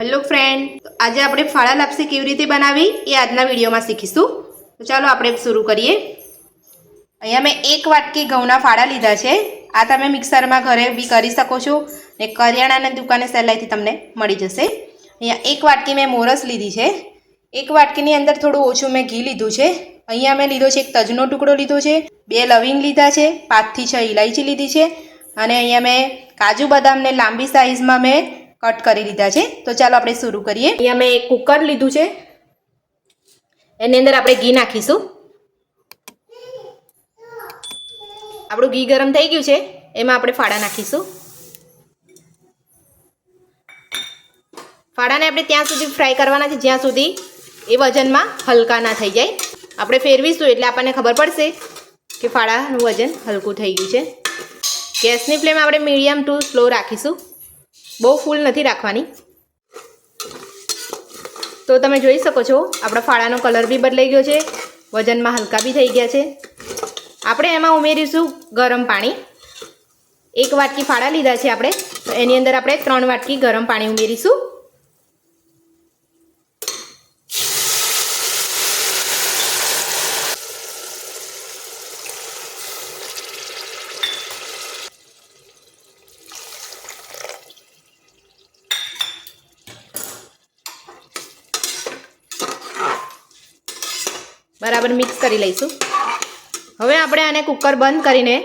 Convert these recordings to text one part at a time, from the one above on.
Hello friend, આજે આપણે ફાળા લાપસી કેવી રીતે બનાવી એ આજના વિડીયોમાં શીખીશું. તો ચાલો આપણે શરૂ કરીએ. અહીંયા મેં 1 વાટકી ઘઉંના ફાળા લીધા છે. આ તમે મિક્સરમાં ઘરે બી કરી શકો છો ને કરિયાણાની દુકાને સહેલાઈથી તમને મળી જશે. અહીંયા 1 વાટકી મેં મોરસ લીધી છે. 1 વાટકીની અંદર થોડું ઓછું મેં ઘી લીધું છે. અહીંયા મેં લીધો છે 1 તજનો ટુકડો લીધો છે, 2 લવિંગ લીધા છે, 5 થી 6 ઇલાયચી લીધી છે અને અહીંયા મેં કાજુ બદામને લાંબી સાઈઝમાં મેં કટ કરી લીધા છે. તો ચાલો આપણે શરૂ કરીએ. અહીંયા મેં એક કુકર લીધું છે. એની અંદર આપણે ઘી નાખીશું. આપણું ઘી ગરમ થઈ ગયું છે. એમાં આપણે ફાળા નાખીશું. ફાળાને આપણે ત્યાં સુધી ફ્રાય કરવાના છે જ્યાં સુધી એ વજનમાં હલકા ના થઈ જાય. આપણે ફેરવીશું એટલે આપણને ખબર પડશે કે ફાળાનું વજન હલકું થઈ ગયું છે. ગેસની ફ્લેમ આપણે મીડિયમ ટુ સ્લો રાખીશું. બહુ ફૂલ નથી રાખવાની. તો તમે જોઈ શકો છો આપણા ફાળાનો કલર બી બદલાઈ ગયો છે, વજનમાં હલકા બી થઈ ગયા છે. આપણે એમાં ઉમેરીશું ગરમ પાણી. 1 વાટકી ફાળા લીધા છે આપણે, તો એની અંદર આપણે 3 વાટકી ગરમ પાણી ઉમેરીશું. બરાબર મિક્સ કરી લઈશું. હવે આપણે આને કુકર બંધ કરીને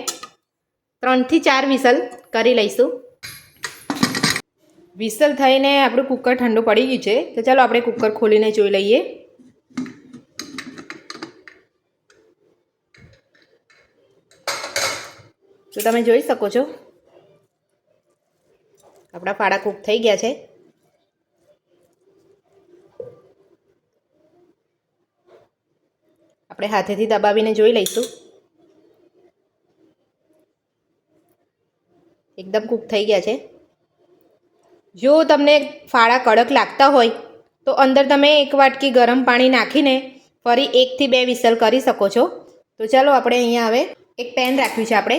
3 થી 4 વિસલ કરી લઈશું. વિસલ થઈને આપણું કુકર ઠંડુ પડી ગયું છે. તો ચાલો આપણે કુકર ખોલીને જોઈ લઈએ. તો તમે જોઈ શકો છો આપણા ફાળા કૂક થઈ ગયા છે. આપણે હાથેથી દબાવીને જોઈ લઈશું. એકદમ કૂક થઈ ગયા છે. જો તમને ફાળા કડક લાગતા હોય તો અંદર તમે 1 વાટકી ગરમ પાણી નાખીને ફરી 1 થી 2 વિસલ કરી શકો છો. તો ચાલો આપણે અહીંયા હવે એક પેન રાખ્યું છે. આપણે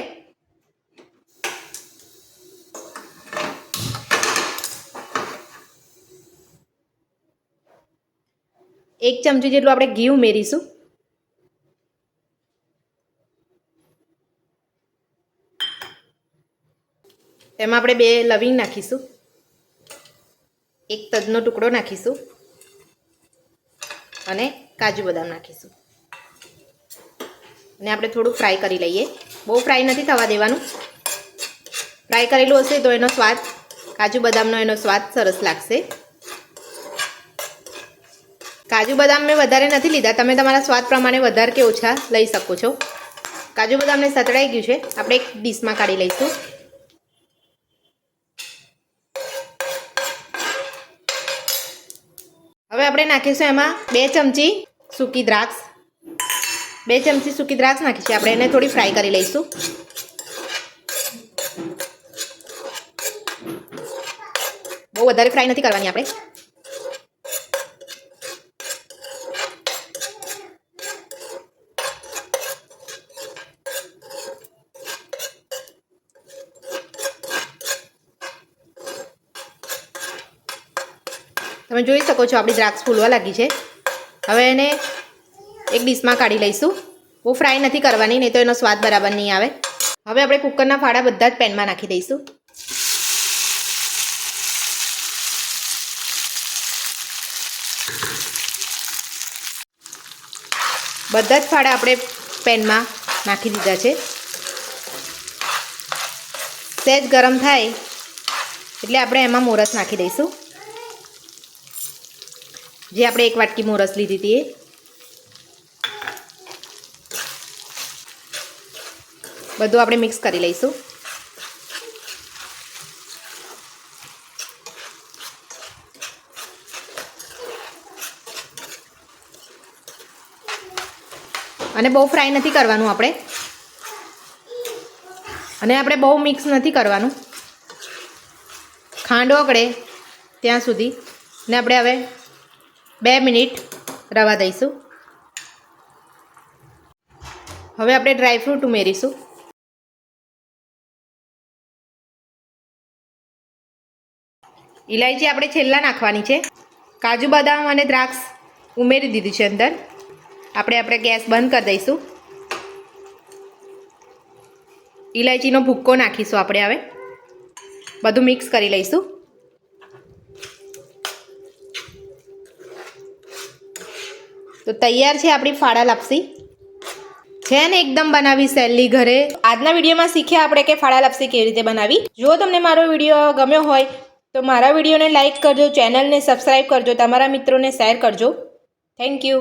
એક ચમચી જેટલું આપણે ઘી ઉમેરીશું. તેમાં આપણે 2 લવિંગ નાખીશું, 1 તજનો ટુકડો નાખીશું અને કાજુ બદામ નાખીશું અને આપણે થોડું ફ્રાય કરી લઈએ. બહુ ફ્રાય નથી થવા દેવાનું. ફ્રાય કરેલું હશે તો એનો સ્વાદ, કાજુ બદામનો એનો સ્વાદ સરસ લાગશે. કાજુ બદામ મેં વધારે નથી લીધા, તમે તમારા સ્વાદ પ્રમાણે વધારે કે ઓછા લઈ શકો છો. કાજુ બદામને સતળાઈ ગયું છે. આપણે એક ડીશમાં કાઢી લઈશું. હવે આપણે નાખીશું એમાં 2 ચમચી સૂકી દ્રાક્ષ. 2 ચમચી સૂકી દ્રાક્ષ નાખીશું. આપણે એને થોડી ફ્રાય કરી લઈશું. બહુ વધારે ફ્રાય નથી કરવાની આપણે. તમે જોઈ શકો છો આપણી દ્રાક્ષ ફૂલવા લાગી છે. હવે એને એક ડીશમાં કાઢી લઈશું. બહુ ફ્રાય નથી કરવાની, નહીં તો એનો સ્વાદ બરાબર નહીં આવે. હવે આપણે કુકરના ફાળા બધા જ પેનમાં નાખી દઈશું. બધા જ ફાળા આપણે પેનમાં નાખી દીધા છે. સહેજ ગરમ થાય એટલે આપણે એમાં મોરસ નાખી દઈશું. જે આપણે 1 વાટકી મોરસ લીધી હતી એ. બધું આપણે મિક્સ કરી લઈશું. અને બહુ ફ્રાય નથી કરવાનું આપણે, અને આપણે બહુ મિક્સ નથી કરવાનું. ખાંડ ઓગળે ત્યાં સુધી ને આપણે હવે 2 મિનિટ રવા દઈશું. હવે આપણે ડ્રાયફ્રૂટ ઉમેરીશું. ઇલાયચી આપણે છેલ્લા નાખવાની છે. કાજુ બદામ અને દ્રાક્ષ ઉમેરી દીધી છે અંદર. આપણે ગેસ બંધ કરી દઈશું. ઇલાયચીનો ભૂક્કો નાખીશું આપણે હવે. બધું મિક્સ કરી લઈશું. તો તૈયાર છે આપણી ફાડા લાપસી. છે ને એકદમ બનાવી સહેલી ઘરે. આજના વિડીયોમાં શીખ્યા આપણે કે ફાડા લાપસી કેવી રીતે બનાવી. જો તમને મારો વિડીયો ગમ્યો હોય તો મારા વિડીયોને લાઇક કરજો, ચેનલને સબસ્ક્રાઈબ કરજો, તમારા મિત્રોને શેર કરજો. Thank you.